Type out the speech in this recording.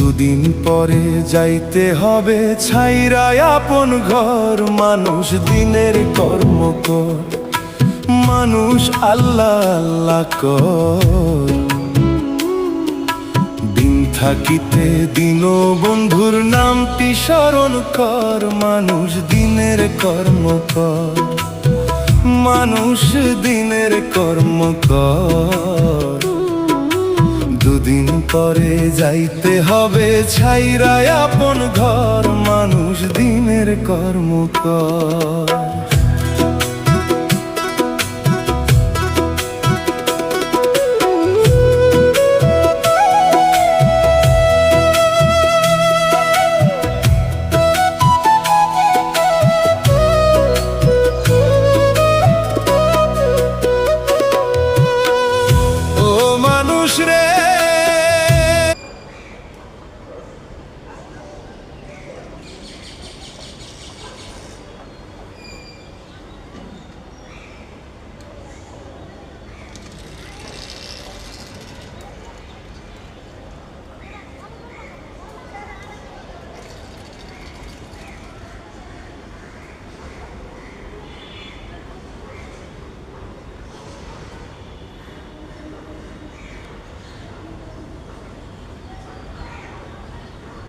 দুদিন পরে যাইতে হবে ছাইরা আপন ঘর। মানুষ দিনের কর্ম কর, মানুষ আল্লাহ আল্লাহ কর। দিন থাকিতে দিন বন্ধুর নামটি স্মরণ কর। মানুষ দিনের কর্ম কর, মানুষ দিনের কর্ম কর। দুদিন পরে যাইতে হবে ছাইরা আপন ঘর। মানুষ দিনের কর্ম কর।